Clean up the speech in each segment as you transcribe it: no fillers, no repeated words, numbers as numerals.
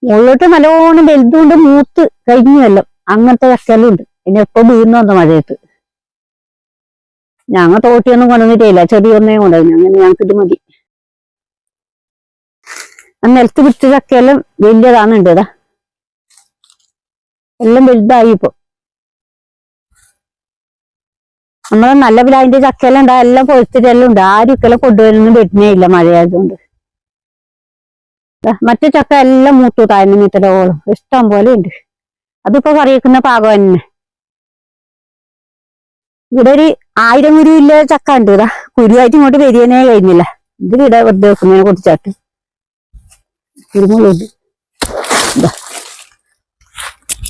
മുകളിലോട്ട് നല്ലോണം വലുതുകൊണ്ട് മൂത്ത് കഴിഞ്ഞല്ലോ. അങ്ങനത്തെ ചക്കലും ഉണ്ട്. പിന്നെ എപ്പോ വീഴുന്നു വന്ന മഴയത്ത്. ഞങ്ങൾ തോട്ടിയൊന്നും കൊണ്ടുവന്നിട്ടില്ല, ചെറിയൊന്നേ കൊണ്ടുവന്നു. അങ്ങനെ ഞങ്ങൾക്ക് ഇത് മതി. നിലത്ത് പിടിച്ച ചക്കയെല്ലാം വലിയതാണുണ്ട്. ഇതാ എല്ലാം വലുതായി. ഇപ്പൊ നമ്മളെ നല്ല പിലാവിന്റെ ചക്കയെല്ലാം ഉണ്ടാ എല്ലാം പൊളിച്ചിട്ടെല്ലാം ഉണ്ട്. ആരും ഇക്കെല്ലാം കൊണ്ടുവരുന്നൊന്നും വരുന്നേ ഇല്ല മഴയായതുകൊണ്ട്. മറ്റു ചക്ക എല്ലാം മൂത്തു താഴ്ന്ന മീത്തലോളം ഇഷ്ടം പോലെ ഉണ്ട്. അതിപ്പോ കറി വെക്കുന്ന പാകം തന്നെ. ഇവിടെ ഒരു 1000 കുരുവില്ല ചക്ക ഉണ്ട്. ഇതാ കുരുവായിട്ട് ഇങ്ങോട്ട് വരികനെ കഴിഞ്ഞില്ല. ഇത് ഇവിടെ വെറുതെ വെക്കുന്നതിനെ കുറിച്ചാട്ട് കുരുമുളുണ്ട്.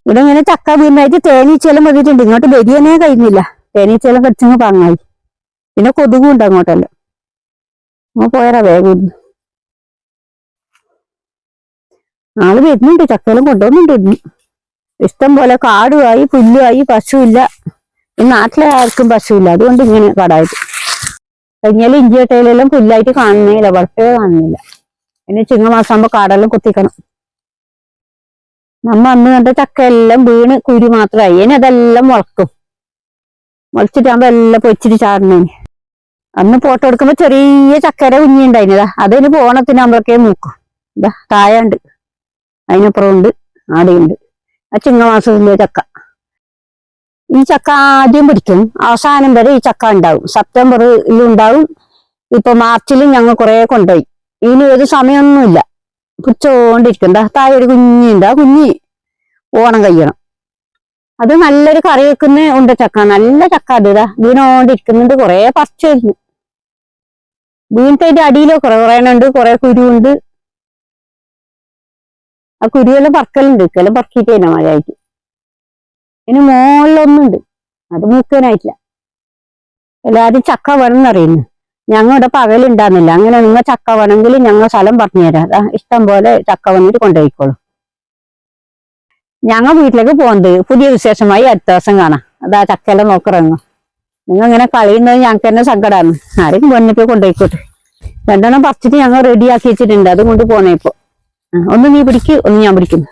ഇവിടെ ഇങ്ങനെ ചക്ക വീണായിട്ട് തേനീച്ചെല്ലാം വന്നിട്ടുണ്ട്. ഇങ്ങോട്ട് വരികനെ കഴിഞ്ഞില്ല. തേനീച്ചെല്ലാം കടിച്ചങ്ങ് പാങ്ങായി. പിന്നെ കൊതുകും ഉണ്ട് അങ്ങോട്ടെല്ലാം. പോയാ വേഗം ആള് വരുന്നുണ്ട്. ചക്കയെല്ലാം കൊണ്ടുപോകുന്നുണ്ട്. ഇഷ്ടം പോലെ കാടുമായി, പുല്ലുമായി, പശുവില്ല. ഈ നാട്ടിലെ ആർക്കും പശുവില്ല, അതുകൊണ്ട് ഇങ്ങനെ കടായിട്ട്. കഴിഞ്ഞാലും ഇഞ്ചിയട്ടയിലെല്ലാം പുല്ലായിട്ട് കാണുന്നില്ല, വളർത്തേ കാണുന്നില്ല. പിന്നെ ചിങ്ങമാസം ആകുമ്പോ കാടെല്ലാം കുത്തിക്കണം. നമ്മ അന്ന് കണ്ട ചക്കയെല്ലാം വീണ് കുരു മാത്രമായി. ഇനി അതെല്ലാം മുളക്കും. മുളച്ചിട്ടാകുമ്പോ എല്ലാം പൊച്ചിട്ട് ചാടുന്നേന്. അന്ന് ഫോട്ടോ എടുക്കുമ്പോ ചെറിയ ചക്കയുടെ കുഞ്ഞി ഉണ്ടായിരുന്നതാ. അതിന് ഓണത്തിനാകുമ്പോഴൊക്കെ മൂക്കും. ഇതാ താഴണ്ട്, അതിനപ്പുറം ഉണ്ട്, ആടെയുണ്ട്. ആ ചിങ്ങമാസത്തിലെ ചക്ക. ഈ ചക്ക ആദ്യം പിടിക്കും, അവസാനം വരെ ഈ ചക്ക ഉണ്ടാവും. സെപ്റ്റംബറിൽ ഉണ്ടാവും. ഇപ്പൊ മാർച്ചിലും ഞങ്ങൾ കുറെ കൊണ്ടുപോയി. ഇനി ഒരു സമയമൊന്നുമില്ല, പിടിച്ചോണ്ടിരിക്കും. താഴെ ഒരു കുഞ്ഞിണ്ട്. ആ കുഞ്ഞി ഓണം കഴിയണം. അത് നല്ലൊരു കറി വെക്കുന്ന ഉണ്ട് ചക്ക. നല്ല ചക്ക. അത് ഇതാ വീണോണ്ടിരിക്കുന്നുണ്ട്. കുറെ പറിച്ചായിരുന്നു. വീണിട്ടതിന്റെ അടിയിലോ കുറെ ഉണ്ട്, കുറെ കുരുവുണ്ട്. ആ കുരുവെല്ലാം പറക്കലുണ്ട്. ഇക്കെല്ലാം പറക്കിയിട്ട് തന്നെ മഴയായിട്ട്. ഇനി മുകളിലൊന്നുണ്ട്, അത് മൂക്കാനായിട്ടില്ല. എല്ലാരും ചക്ക വേണമെന്നറിയുന്നു. ഞങ്ങളുടെ പകലുണ്ടാകുന്നില്ല. അങ്ങനെ നിങ്ങൾ ചക്ക വേണമെങ്കിൽ ഞങ്ങൾ സ്ഥലം പറഞ്ഞു തരാം. ഇഷ്ടം പോലെ ചക്ക വന്നിട്ട് കൊണ്ടുപോയിക്കോളും. ഞങ്ങൾ വീട്ടിലേക്ക് പോകുന്നത് പുതിയ വിശേഷമായി അടുത്ത ദിവസം കാണാം. അതാ ചക്കയെല്ലാം നോക്കറങ്ങോ. നിങ്ങൾ ഇങ്ങനെ കളയുന്നത് ഞങ്ങൾക്ക് തന്നെ സങ്കടമാണ്. ആരെങ്കിലും വന്നിട്ട് കൊണ്ടുപോയിക്കോട്ടെ. 2 പറിച്ചിട്ട് ഞങ്ങൾ റെഡിയാക്കി വെച്ചിട്ടുണ്ട്. അതുകൊണ്ട് പോന്നേ. ഇപ്പൊ ഒന്ന് നീ പിടിക്ക്, ഒന്ന് ഞാൻ പിടിക്കുന്നു.